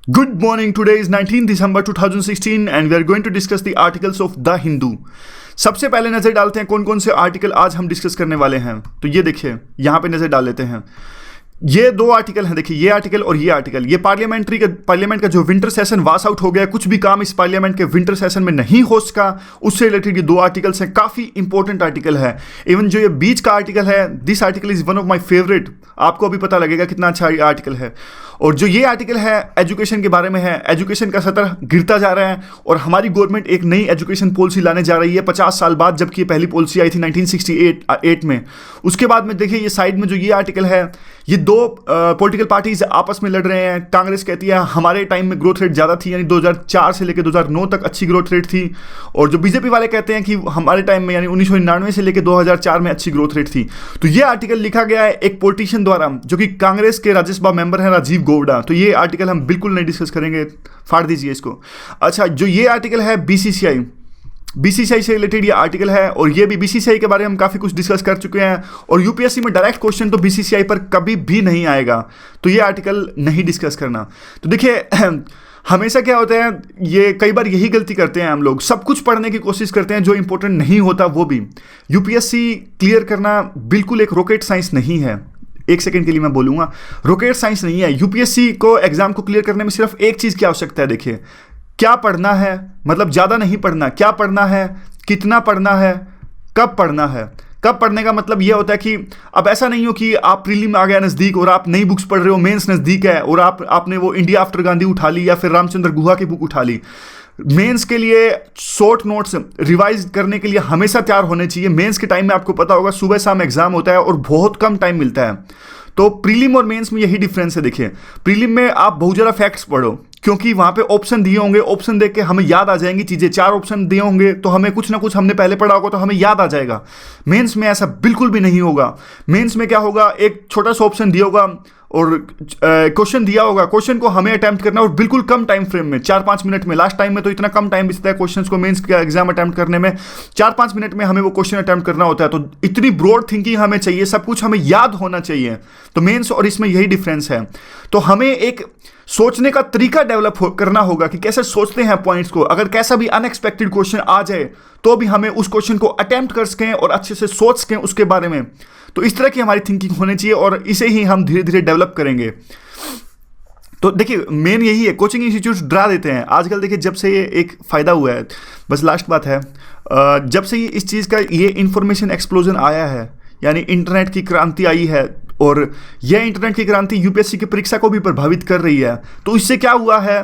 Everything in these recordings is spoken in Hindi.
Good morning. Today is 19th December 2016 and we are going to discuss the articles of The Hindu. सबसे पहले नजर डालते हैं कौन कौन से आर्टिकल आज हम डिस्कस करने वाले हैं। तो ये देखिए, यहाँ पे नजर डाल लेते हैं। ये दो आर्टिकल हैं, देखिए ये आर्टिकल और ये आर्टिकल। ये पार्लियामेंट का जो विंटर सेशन वास आउट हो गया, कुछ भी काम इस पार्लियामेंट के विंटर सेशन में नहीं हो सका, उससे रिलेटेड ये दो आर्टिकल्स हैं। काफ़ी इंपॉर्टेंट आर्टिकल है। इवन जो ये बीच का आर्टिकल है, this article is one of my favourite. आपको अभी पता लगेगा कितना अच्छा ये आर्टिकल है। और जो ये आर्टिकल है एजुकेशन के बारे में है। एजुकेशन का सतर गिरता जा रहा है और हमारी गवर्नमेंट एक नई एजुकेशन पॉलिसी लाने जा रही है 50 साल बाद, जबकि ये पहली पॉलिसी आई थी 1968 में। उसके बाद में देखिए ये साइड में जो ये आर्टिकल है, ये दो पॉलिटिकल पार्टीज आपस में लड़ रहे हैं। कांग्रेस कहती है हमारे टाइम में ग्रोथ रेट ज़्यादा थी, यानी 2004 से लेकर 2009 तक अच्छी ग्रोथ रेट थी। और जो बीजेपी वाले कहते हैं कि हमारे टाइम में यानी 1999 से लेकर 2004 में अच्छी ग्रोथ रेट थी। तो ये आर्टिकल लिखा गया है एक पॉलिटिशियन द्वारा, जो कि कांग्रेस के राज्यसभा मेंबर हैं राजीव गौड़ा। तो ये आर्टिकल हम बिल्कुल नहीं डिस्कस करेंगे, फाड़ दीजिए इसको। अच्छा, जो ये आर्टिकल है बीसीसीआई से रिलेटेड ये आर्टिकल है, और ये भी बीसीसीआई के बारे में हम काफ़ी कुछ डिस्कस कर चुके हैं। और यूपीएससी में डायरेक्ट क्वेश्चन तो बीसीसीआई पर कभी भी नहीं आएगा, तो ये आर्टिकल नहीं डिस्कस करना। तो देखिए हमेशा क्या होता है, ये कई बार यही गलती करते हैं हम लोग, सब कुछ पढ़ने की कोशिश करते हैं जो इंपॉर्टेंट नहीं होता वो भी। यूपीएससी क्लियर करना बिल्कुल एक रॉकेट साइंस नहीं है। एक सेकंड के लिए मैं बोलूँगा, रॉकेट साइंस नहीं है। यूपीएससी को एग्जाम को क्लियर करने में सिर्फ एक चीज़ की आवश्यकता है। देखिए क्या पढ़ना है, मतलब ज़्यादा नहीं पढ़ना, क्या पढ़ना है, कितना पढ़ना है, कब पढ़ना है। कब पढ़ने का मतलब यह होता है कि अब ऐसा नहीं हो कि आप प्रीलिम आ गया नज़दीक और आप नई बुक्स पढ़ रहे हो, मेंस नज़दीक है और आपने वो इंडिया आफ्टर गांधी उठा ली या फिर रामचंद्र गुहा की बुक उठा ली। मेंस के लिए शॉर्ट नोट्स रिवाइज करने के लिए हमेशा तैयार होने चाहिए। मेंस के टाइम में आपको पता होगा सुबह शाम एग्जाम होता है और बहुत कम टाइम मिलता है। तो प्रीलिम और मेंस में यही डिफरेंस है। देखिए प्रीलिम में आप बहुत ज़्यादा फैक्ट्स पढ़ो, क्योंकि वहाँ पे ऑप्शन दिए होंगे, ऑप्शन देख के हमें याद आ जाएंगी चीज़ें। 4 ऑप्शन दिए होंगे तो हमें कुछ ना कुछ हमने पहले पढ़ा होगा तो हमें याद आ जाएगा। मेंस में ऐसा बिल्कुल भी नहीं होगा। मेंस में क्या होगा, एक छोटा सा ऑप्शन दिया होगा और क्वेश्चन दिया होगा, क्वेश्चन को हमें अटेम्प्ट करना और बिल्कुल कम टाइम फ्रेम में, 4-5 मिनट में। लास्ट टाइम में तो इतना कम टाइम बचता है क्वेश्चन को मेंस का एग्जाम अटेम्प्ट करने में, 4-5 मिनट में हमें वो क्वेश्चन अटेम्प्ट करना होता है। तो इतनी ब्रॉड थिंकिंग हमें चाहिए, सब कुछ हमें याद होना चाहिए। तो मेंस और इसमें यही डिफरेंस है। तो हमें एक सोचने का तरीका डेवलप करना होगा कि कैसे सोचते हैं पॉइंट्स को। अगर कैसा भी अनएक्सपेक्टेड क्वेश्चन आ जाए तो भी हमें उस क्वेश्चन को अटेम्प्ट कर सकें और अच्छे से सोच सकें उसके बारे में। तो इस तरह की हमारी थिंकिंग होनी चाहिए और इसे ही हम धीरे धीरे डेवलप करेंगे। तो देखिए मेन यही है, कोचिंग इंस्टीट्यूट डरा देते हैं आजकल। देखिए जब से ये एक फ़ायदा हुआ है, बस लास्ट बात है, जब से इस चीज़ का ये इंफॉर्मेशन एक्सप्लोजन आया है, यानी इंटरनेट की क्रांति आई है, और यह इंटरनेट की क्रांति यूपीएससी की परीक्षा को भी प्रभावित कर रही है। तो इससे क्या हुआ है,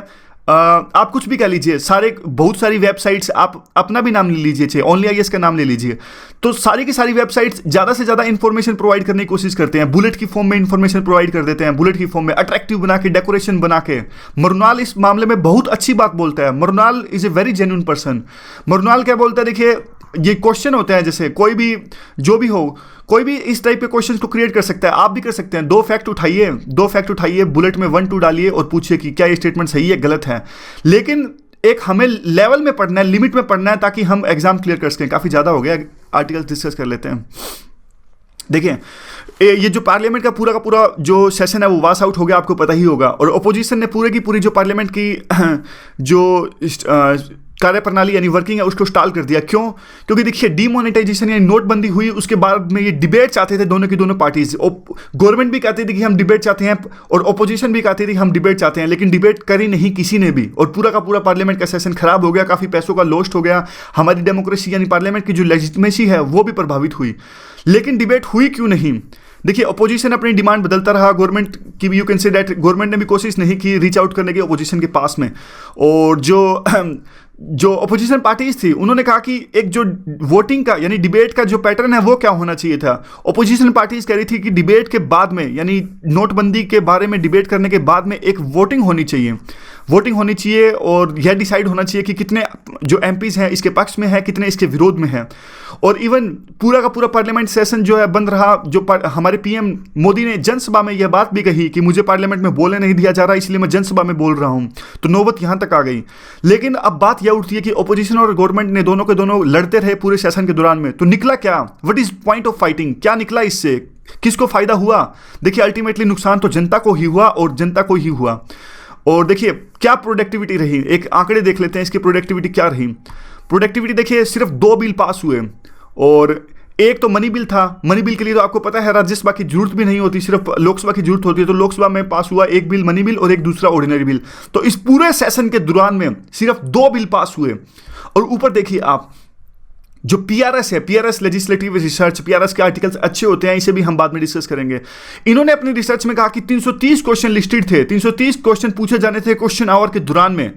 आप कुछ भी कह लीजिए, बहुत सारी वेबसाइट्स, आप अपना भी नाम ले लीजिए, चाहे ओनली आईएएस का नाम ले लीजिए, तो सारी की सारी वेबसाइट्स ज़्यादा से ज़्यादा इंफॉर्मेशन प्रोवाइड करने की कोशिश करते हैं। बुलेट की फॉर्म में इंफॉर्मेशन प्रोवाइड कर देते हैं, बुलेट की फॉर्म में अट्रैक्टिव बना के, डेकोरेशन बना के। मरुनाल इस मामले में बहुत अच्छी बात बोलता है। Mrunal is a very genuine person. Mrunal क्या बोलता है, देखिए ये क्वेश्चन होते हैं, जैसे कोई भी जो भी हो, कोई भी इस टाइप के क्वेश्चन को क्रिएट कर सकता है, आप भी कर सकते हैं। 2 फैक्ट उठाइए, बुलेट में 1-2 डालिए और पूछिए कि क्या ये स्टेटमेंट सही है गलत है। लेकिन एक हमें लेवल में पढ़ना है, लिमिट में पढ़ना है, ताकि हम एग्जाम क्लियर कर सकें। काफ़ी ज़्यादा हो गया, आर्टिकल डिस्कस कर लेते हैं। देखिए ये जो पार्लियामेंट का पूरा जो सेशन है वो वास आउट हो गया, आपको पता ही होगा। और अपोजिशन ने पूरी की पूरी जो पार्लियामेंट की जो कार्यप्रणाली यानी वर्किंग है उसको स्टॉल कर दिया। क्यों? क्योंकि देखिए डीमोनेटाइजेशन यानी नोटबंदी हुई, उसके बाद में ये डिबेट चाहते थे दोनों की दोनों पार्टीज। गवर्नमेंट भी कहती थी कि हम डिबेट चाहते हैं और ओपोजिशन भी कहती थी हम डिबेट चाहते हैं, लेकिन डिबेट करी नहीं किसी ने भी, और पूरा का पूरा पार्लियामेंट का सेशन खराब हो गया, काफ़ी पैसों का लॉस्ट हो गया। हमारी डेमोक्रेसी यानी पार्लियामेंट की जो लेजिटिमेसी है वो भी प्रभावित हुई। लेकिन डिबेट हुई क्यों नहीं? देखिए अपोजिशन अपनी डिमांड बदलता रहा, गवर्नमेंट की भी, you can say that government ने भी कोशिश नहीं की रीच आउट करने की अपोजिशन के पास में। और जो अपोजिशन पार्टीज थी उन्होंने कहा कि एक जो वोटिंग का यानी डिबेट का जो पैटर्न है वो क्या होना चाहिए था। अपोजिशन पार्टीज कह रही थी कि डिबेट के बाद में, यानी नोटबंदी के बारे में डिबेट करने के बाद में एक वोटिंग होनी चाहिए और यह डिसाइड होना चाहिए कि कितने जो एमपीज हैं इसके पक्ष में है, कितने इसके विरोध में हैं। और इवन पूरा का पूरा पार्लियामेंट सेशन जो है बंद रहा। जो हमारे पीएम मोदी ने जनसभा में यह बात भी कही कि मुझे पार्लियामेंट में बोलने नहीं दिया जा रहा, इसलिए मैं जनसभा में बोल रहा हूं। तो नौबत यहां तक आ गई। लेकिन अब बात यह उठती है कि ओपोजिशन और गवर्नमेंट ने दोनों के दोनों लड़ते रहे पूरे सेशन के दौरान में। तो निकला क्या? What is point of fighting? क्या निकला इससे? किसको फायदा हुआ? देखिए अल्टीमेटली नुकसान तो जनता को ही हुआ और जनता को ही हुआ। और देखिए क्या प्रोडक्टिविटी रही, एक आंकड़े देख लेते हैं इसकी प्रोडक्टिविटी क्या रही। प्रोडक्टिविटी देखिए सिर्फ 2 बिल पास हुए, और एक तो मनी बिल था। मनी बिल के लिए तो आपको पता है राज्यसभा की जरूरत भी नहीं होती, सिर्फ लोकसभा की जरूरत होती है। तो लोकसभा में पास हुआ एक बिल मनी बिल और एक दूसरा ऑर्डिनरी बिल। तो इस पूरे सेशन के दौरान में सिर्फ 2 बिल पास हुए। और ऊपर देखिए आप, जो पीआरएस है, पीआरएस लेजिस्लेटिव रिसर्च, पीआरएस के आर्टिकल्स अच्छे होते हैं, इसे भी हम बाद में डिस्कस करेंगे। इन्होंने अपनी रिसर्च में कहा कि 330 क्वेश्चन लिस्टेड थे, 330 क्वेश्चन पूछे जाने थे क्वेश्चन आवर के दौरान में,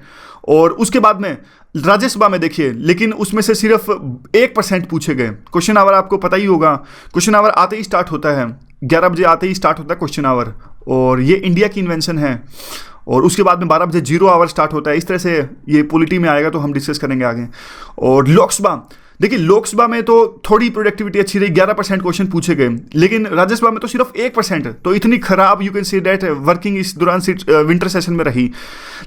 और उसके बाद में राज्यसभा में देखिए, लेकिन उसमें से सिर्फ 1% पूछे गए। क्वेश्चन आवर आपको पता ही होगा, क्वेश्चन आवर आते ही स्टार्ट होता है, 11 बजे आते ही स्टार्ट होता है क्वेश्चन आवर, और ये इंडिया की इन्वेंशन है। और उसके बाद में 12 बजे 0 आवर स्टार्ट होता है। इस तरह से ये पॉलिटी में आएगा तो हम डिस्कस करेंगे आगे। और लोकसभा देखिए, लोकसभा में तो थोड़ी प्रोडक्टिविटी अच्छी रही, 11% क्वेश्चन पूछे गए, लेकिन राज्यसभा में तो सिर्फ 1%। तो इतनी खराब you can see that working इस दौरान विंटर सेशन में रही।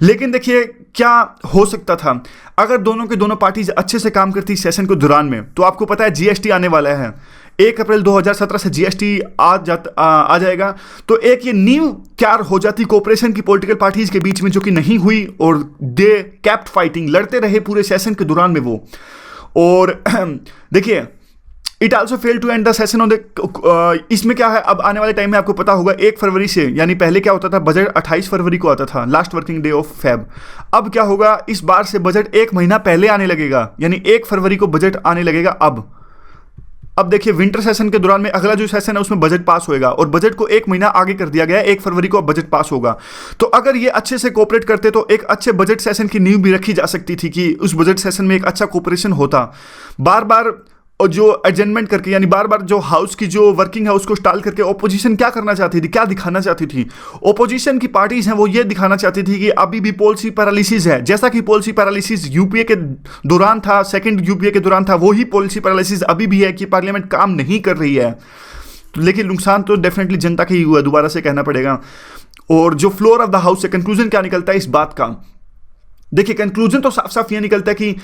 लेकिन देखिए क्या हो सकता था अगर दोनों के दोनों पार्टीज अच्छे से काम करती सेशन के दौरान में। तो आपको पता है जीएसटी आने वाला है, 1 अप्रैल 2017 से जीएसटी आ जाएगा। तो एक ये नींव तैयार हो जाती कोऑपरेशन की पॉलिटिकल पार्टीज के बीच में, जो कि नहीं हुई, और दे केप्ट फाइटिंग, लड़ते रहे पूरे सेशन के दौरान में वो। और देखिए it also fail to end the session on the, इसमें क्या है, अब आने वाले टाइम में आपको पता होगा 1 फरवरी से, यानी पहले क्या होता था बजट 28 फरवरी को आता था, last working day of Feb. अब क्या होगा, इस बार से बजट 1 महीना पहले आने लगेगा, यानी 1 फरवरी को बजट आने लगेगा। अब देखिए विंटर सेशन के दौरान में अगला जो सेशन है उसमें बजट पास होएगा, और बजट को 1 महीना आगे कर दिया गया है, 1 फरवरी को अब बजट पास होगा। तो अगर ये अच्छे से कोऑपरेट करते तो एक अच्छे बजट सेशन की नींव भी रखी जा सकती थी, कि उस बजट सेशन में एक अच्छा कोऑपरेशन होता। बार बार और जो एडजमेंट करके, यानी बार बार जो हाउस की जो वर्किंग है उसको स्टाल करके ओपोजिशन क्या करना चाहती थी, क्या दिखाना चाहती थी। ओपोजिशन की पार्टीज हैं वो ये दिखाना चाहती थी कि अभी भी पॉलिसी पैरालिसिस है, जैसा कि पॉलिसी पैरालिसिस यूपीए के दौरान था, सेकंड यूपीए के दौरान था, वही पॉलिसी पैरालिसिस अभी भी है कि पार्लियामेंट काम नहीं कर रही है। लेकिन नुकसान तो डेफिनेटली जनता का ही हुआ, दोबारा से कहना पड़ेगा। और जो फ्लोर ऑफ द हाउस से कंक्लूजन क्या निकलता है इस बात का, देखिए कंक्लूजन तो साफ साफ ये निकलता है कि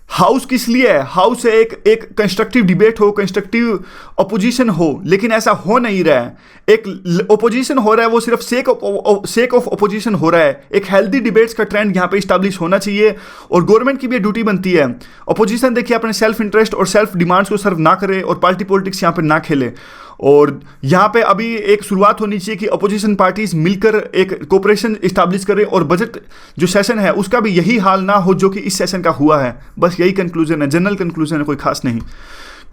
हाउस किस लिए है, हाउस से एक कंस्ट्रक्टिव डिबेट हो, कंस्ट्रक्टिव अपोजिशन हो, लेकिन ऐसा हो नहीं रहा है। एक अपोजिशन हो रहा है वो सिर्फ सेक ऑफ अपोजिशन हो रहा है। एक हेल्दी डिबेट्स का ट्रेंड यहाँ पे इस्टेब्लिश होना चाहिए, और गवर्नमेंट की भी ड्यूटी बनती है। अपोजिशन देखिए अपने सेल्फ इंटरेस्ट और सेल्फ डिमांड्स को सर्व ना करे, और पार्टी पॉलिटिक्स यहाँ पे ना खेले। और यहाँ पे अभी एक शुरुआत होनी चाहिए कि अपोजिशन पार्टीज मिलकर एक कोऑपरेशन इस्टेब्लिश करें, और बजट जो सेशन है उसका भी यही हाल ना हो जो कि इस सेशन का हुआ है। बस यही कंक्लूजन है, जनरल कंक्लूजन है, कोई खास नहीं।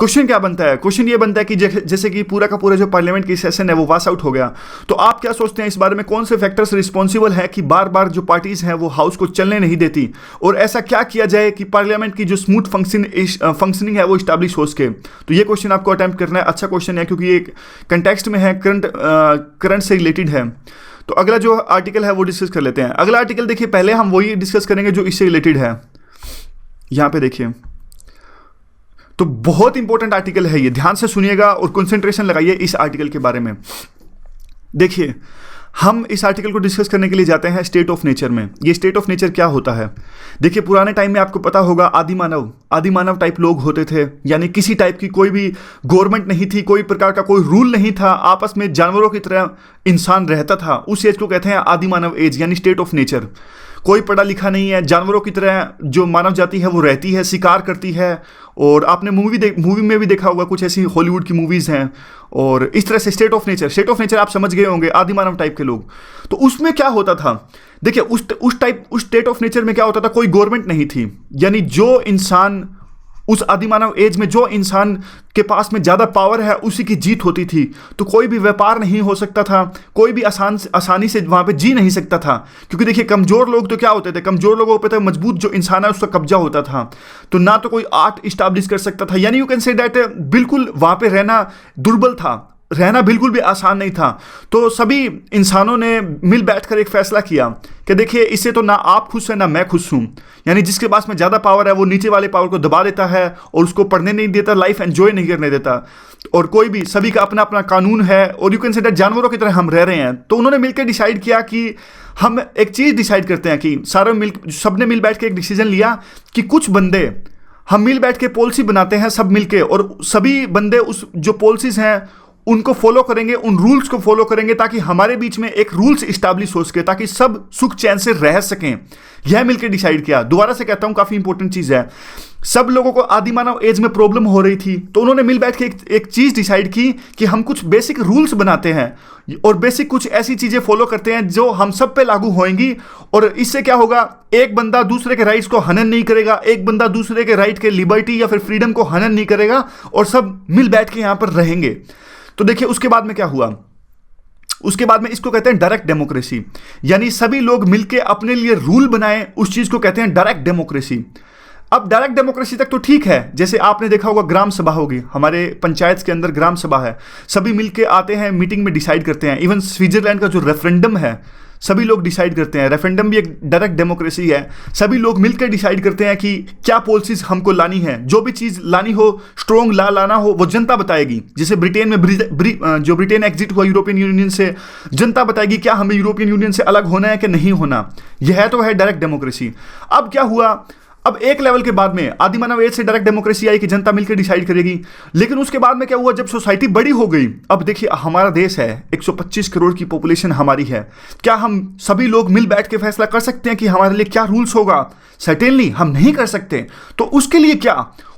क्वेश्चन क्या बनता है, क्वेश्चन ये बनता है कि जैसे कि पूरा का पूरा जो पार्लियामेंट की सेशन है वो पास आउट हो गया, तो आप क्या सोचते हैं इस बारे में, कौन से फैक्टर्स रिस्पॉन्सिबल है कि बार बार जो पार्टीज हैं वो हाउस को चलने नहीं देती, और ऐसा क्या किया जाए कि पार्लियामेंट की जो स्मूथ फंक्शनिंग है वो इस्टेब्लिश हो सके। तो ये क्वेश्चन आपको अटेम्प्ट करना है। अच्छा क्वेश्चन है क्योंकि एक कंटेक्स्ट में है, करंट से रिलेटेड है। तो अगला जो आर्टिकल है वो डिस्कस कर लेते हैं। अगला आर्टिकल देखिए, पहले हम वही डिस्कस करेंगे जो इससे रिलेटेड है। यहां पे देखिए, तो बहुत इंपॉर्टेंट आर्टिकल है ये, ध्यान से सुनिएगा और कंसंट्रेशन लगाइए इस आर्टिकल के बारे में। देखिए हम इस आर्टिकल को डिस्कस करने के लिए जाते हैं स्टेट ऑफ नेचर में। ये स्टेट ऑफ नेचर क्या होता है, देखिए पुराने टाइम में आपको पता होगा आदि मानव टाइप लोग होते थे, यानी किसी टाइप की कोई भी गवर्नमेंट नहीं थी, कोई प्रकार का कोई रूल नहीं था, आपस में जानवरों की तरह इंसान रहता था। उस एज को कहते हैं आदि मानव एज, यानी स्टेट ऑफ नेचर। कोई पढ़ा लिखा नहीं है, जानवरों की तरह जो मानव जाति है वो रहती है, शिकार करती है। और आपने मूवी में भी देखा होगा, कुछ ऐसी हॉलीवुड की मूवीज़ हैं। और इस तरह से स्टेट ऑफ नेचर आप समझ गए होंगे, आदि मानव टाइप के लोग। तो उसमें क्या होता था, देखिए उस स्टेट ऑफ नेचर में क्या होता था, कोई गवर्नमेंट नहीं थी, यानी जो इंसान उस आदि मानव एज में जो इंसान के पास में ज़्यादा पावर है उसी की जीत होती थी। तो कोई भी व्यापार नहीं हो सकता था, कोई भी आसानी से वहाँ पे जी नहीं सकता था, क्योंकि देखिए कमज़ोर लोग तो क्या होते थे, कमज़ोर लोगों पे तो मजबूत जो इंसान है उसका कब्जा होता था। तो ना तो कोई आर्ट इस्टेब्लिश कर सकता था, यानी यू कैन से दैट बिल्कुल वहाँ पे रहना दुर्बल था, रहना बिल्कुल भी आसान नहीं था। तो सभी इंसानों ने मिल बैठकर एक फैसला किया कि देखिए इससे तो ना आप खुश हैं ना मैं खुश हूँ, यानी जिसके पास में ज़्यादा पावर है वो नीचे वाले पावर को दबा देता है और उसको पढ़ने नहीं देता, लाइफ एंजॉय नहीं करने देता। और कोई भी, सभी का अपना अपना कानून है, और यू कैन से दैट जानवरों की तरह हम रह रहे हैं। तो उन्होंने मिलकर डिसाइड किया कि हम एक चीज़ डिसाइड करते हैं कि सबने मिल बैठ के एक डिसीजन लिया कि कुछ बंदे हम मिल बैठ के पॉलिसी बनाते हैं सब मिलके, और सभी बंदे उस जो पॉलिसीज़ हैं उनको फॉलो करेंगे, उन रूल्स को फॉलो करेंगे, ताकि हमारे बीच में एक रूल्स इस्टेब्लिश हो सके, ताकि सब सुख चैन से रह सकें। यह मिलकर डिसाइड किया। दोबारा से कहता हूं, काफी इंपॉर्टेंट चीज है। सब लोगों को आदि मानव एज में प्रॉब्लम हो रही थी, तो उन्होंने मिल बैठ के एक चीज डिसाइड की कि हम कुछ बेसिक रूल्स बनाते हैं और बेसिक कुछ ऐसी चीजें फॉलो करते हैं जो हम सब पे लागू होंगी। और इससे क्या होगा, एक बंदा दूसरे के राइट्स को हनन नहीं करेगा, एक बंदा दूसरे के राइट के लिबर्टी या फिर फ्रीडम को हनन नहीं करेगा, और सब मिल बैठ के यहां पर रहेंगे। तो देखिए उसके बाद में क्या हुआ। उसके बाद में इसको कहते हैं डायरेक्ट डेमोक्रेसी, यानी सभी लोग मिलके अपने लिए रूल बनाएं, उस चीज को कहते हैं डायरेक्ट डेमोक्रेसी। अब डायरेक्ट डेमोक्रेसी तक तो ठीक है, जैसे आपने देखा होगा ग्राम सभा होगी, हमारे पंचायत के अंदर ग्राम सभा है, सभी मिलके आते हैं, मीटिंग में डिसाइड करते हैं। इवन स्विट्जरलैंड का जो रेफरेंडम है, सभी लोग डिसाइड करते हैं। रेफरेंडम भी एक डायरेक्ट डेमोक्रेसी है। सभी लोग मिलकर डिसाइड करते हैं कि क्या पॉलिसीज हमको लानी है, जो भी चीज लानी हो, स्ट्रॉन्ग लाना हो, वो जनता बताएगी। जैसे ब्रिटेन में जो ब्रिटेन एग्जिट हुआ यूरोपियन यूनियन से, जनता बताएगी क्या हमें यूरोपियन यूनियन से अलग होना है कि नहीं होना। यह तो है डायरेक्ट डेमोक्रेसी। अब क्या हुआ, अब एक लेवल के बाद में आदि मानव एज से डायरेक्ट डेमोक्रेसी आई कि जनता मिलकर डिसाइड करेगी। लेकिन उसके बाद में क्या हुआ, जब सोसाइटी बड़ी हो गई, अब देखिए हमारा देश है, 125 करोड़ की पॉपुलेशन हमारी है, क्या हम सभी लोग मिल बैठ के फैसला कर सकते हैं कि हमारे लिए क्या रूल्स होगा? सर्टेनली हम नहीं कर सकते। तो उसके लिए क्या,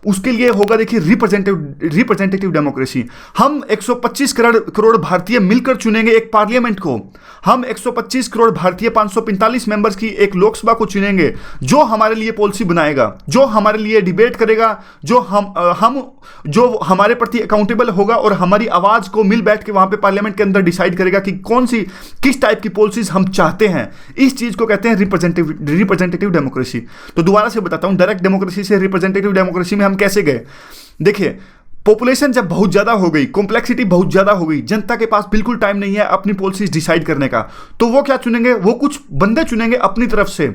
उसके लिए होगा देखिए रिप्रेजेंटेटिव डेमोक्रेसी। हम 125 करोड़ भारतीय मिलकर चुनेंगे एक पार्लियामेंट को। हम 125 करोड़ भारतीय 545 मेंबर्स की एक लोकसभा को चुनेंगे, जो हमारे लिए पॉलिसी बनाएगा, जो हमारे लिए डिबेट करेगा, जो हमारे प्रति अकाउंटेबल होगा और हमारी आवाज को मिल बैठ के वहां पे पार्लियामेंट के अंदर डिसाइड करेगा कि किस टाइप की पॉलिसीज हम चाहते हैं। इस चीज को कहते हैं रिप्रेजेंटेटिव डेमोक्रेसी। तो दोबारा से बताता हूं, डायरेक्ट डेमोक्रेसी से रिप्रेजेंटेटिव डेमोक्रेसी में हम कैसे गए। देखिए पॉपुलेशन जब बहुत ज्यादा हो गई, कॉम्प्लेक्सिटी बहुत ज्यादा हो गई, जनता के पास बिल्कुल टाइम नहीं है अपनी पॉलिसीज डिसाइड करने का, तो वो क्या चुनेंगे, वो कुछ बंदे चुनेंगे अपनी तरफ से।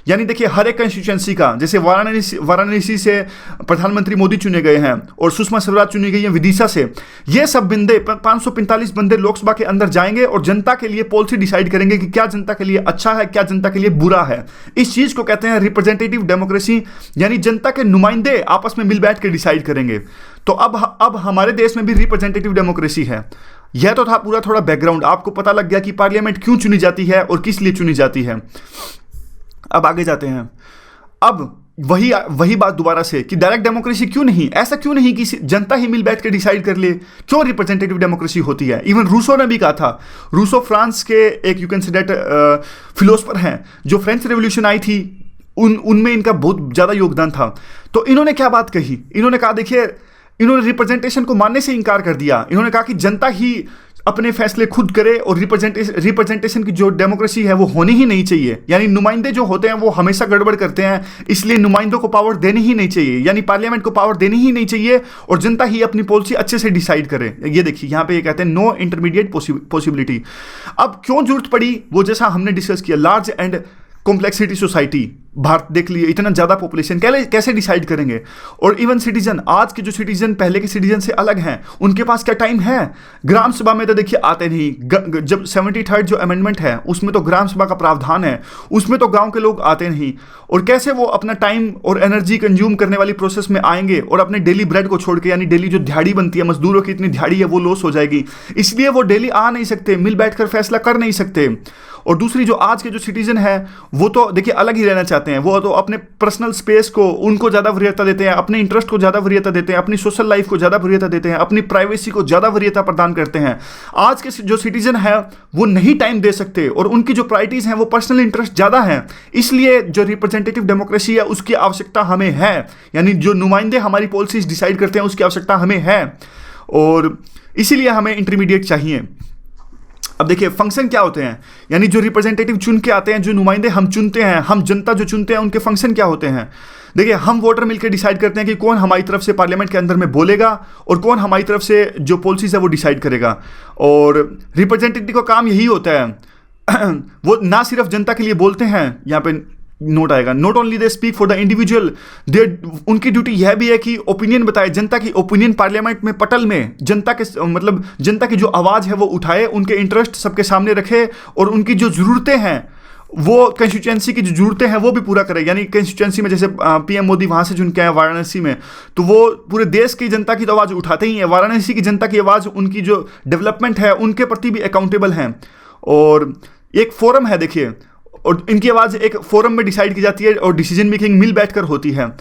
यानी देखिए हर एक कंस्टिट्यूएंसी का, जैसे वाराणसी से प्रधानमंत्री मोदी चुने गए हैं और सुषमा स्वराज चुनी गई है विदिशा से। ये सब बंदे 545 बंदे लोकसभा के अंदर जाएंगे और जनता के लिए पॉलिसी डिसाइड करेंगे कि क्या जनता के लिए अच्छा है, क्या जनता के लिए बुरा है। इस चीज को कहते हैं रिप्रेजेंटेटिव डेमोक्रेसी, यानी जनता के नुमाइंदे आपस में मिल बैठ के डिसाइड करेंगे। तो अब हमारे देश में भी रिप्रेजेंटेटिव डेमोक्रेसी है। यह तो था पूरा थोड़ा बैकग्राउंड, आपको पता लग गया कि पार्लियामेंट क्यों चुनी जाती है और किस लिए चुनी जाती है। अब आगे जाते हैं। अब वही बात दोबारा से कि डायरेक्ट डेमोक्रेसी क्यों नहीं, ऐसा क्यों नहीं कि जनता ही मिल बैठ के डिसाइड कर ले, क्यों रिप्रेजेंटेटिव डेमोक्रेसी होती है। इवन रूसो ने भी कहा था, रूसो फ्रांस के एक you can say that philosopher हैं, जो फ्रेंच रेवोल्यूशन आई थी उनमें इनका बहुत ज्यादा योगदान था। तो इन्होंने क्या बात कही, इन्होंने कहा देखिए, इन्होंने रिप्रेजेंटेशन को मानने से इनकार कर दिया। इन्होंने कहा कि जनता ही अपने फैसले खुद करे और रिप्रेजेंटेशन की जो डेमोक्रेसी है वो होनी ही नहीं चाहिए। यानी नुमाइंदे जो होते हैं वो हमेशा गड़बड़ करते हैं, इसलिए नुमाइंदों को पावर देनी ही नहीं चाहिए, यानी पार्लियामेंट को पावर देनी ही नहीं चाहिए और जनता ही अपनी पॉलिसी अच्छे से डिसाइड करे। ये देखिए यहाँ पे ये कहते हैं नो इंटरमीडिएट पॉसिबिलिटी। अब क्यों जरूरत पड़ी, वो जैसा हमने डिस्कस किया, large and complexity society, Bharat देख लिए इतना ज्यादा पॉपुलेशन, कैसे डिसाइड करेंगे। और इवन सिटीजन, आज के जो सिटीजन पहले के सिटीजन से अलग हैं, उनके पास क्या टाइम है। ग्राम सभा में तो देखिए आते नहीं, जब 73rd जो अमेंडमेंट है उसमें तो ग्राम सभा का प्रावधान है, उसमें तो गांव के लोग आते नहीं। और कैसे वो अपना टाइम और एनर्जी कंज्यूम करने वाली प्रोसेस में आएंगे और अपने डेली ब्रेड को छोड़ के, यानी डेली जो दिहाड़ी बनती है, मजदूरों की इतनी दिहाड़ी है वो लॉस हो जाएगी, इसलिए वो डेली आ नहीं सकते, मिल बैठकर फैसला कर नहीं सकते। और दूसरी जो आज के जो सिटीजन है वो तो देखिए अलग ही रहना चाहते हैं, वो तो अपने पर्सनल स्पेस को उनको ज़्यादा वरीयता देते हैं, अपने इंटरेस्ट को ज़्यादा वरीयता देते हैं, अपनी सोशल लाइफ को ज़्यादा वरीयता देते हैं, अपनी प्राइवेसी को ज़्यादा वरीयता प्रदान करते हैं। आज के जो सिटीजन है वो नहीं टाइम दे सकते और उनकी जो प्रायोरिटीज़ हैं वो पर्सनल इंटरेस्ट ज़्यादा हैं। इसलिए जो रिप्रेजेंटेटिव डेमोक्रेसी है उसकी आवश्यकता हमें है, यानी जो नुमाइंदे हमारी पॉलिसीज डिसाइड करते हैं उसकी आवश्यकता हमें है और इसीलिए हमें इंटरमीडिएट चाहिए। अब देखिए फंक्शन क्या होते हैं, यानी जो रिप्रेजेंटेटिव चुन के आते हैं, जो नुमाइंदे हम चुनते हैं, हम जनता जो चुनते हैं, उनके फंक्शन क्या होते हैं। देखिए हम वोटर मिलकर डिसाइड करते हैं कि कौन हमारी तरफ से पार्लियामेंट के अंदर में बोलेगा और कौन हमारी तरफ से जो पॉलिसीज है वो डिसाइड करेगा। और रिप्रेजेंटेटिव का काम यही होता है, वो ना सिर्फ जनता के लिए बोलते हैं, यहाँ पे नोट आएगा, not only they speak for the individual, उनकी ड्यूटी यह भी है कि ओपिनियन बताए, जनता की ओपिनियन पार्लियामेंट में, पटल में जनता के मतलब जनता की जो आवाज़ है वो उठाए, उनके इंटरेस्ट सबके सामने रखे और उनकी जो ज़रूरतें हैं वो कंस्टिट्यूएंसी की जो जरूरतें हैं वो भी पूरा करे। यानी कंस्टिट्यूएंसी में जैसे पीएम मोदी वहाँ से चुन के आए वाराणसी में, तो वो पूरे देश की जनता की तो आवाज़ उठाते ही हैं, वाराणसी की जनता की आवाज़, उनकी जो डेवलपमेंट है उनके प्रति भी अकाउंटेबल हैं। और एक फोरम है देखिए, और इनकी आवाज़ एक फोरम में डिसाइड की जाती है और डिसीजन मेकिंग मिल बैठकर होती है।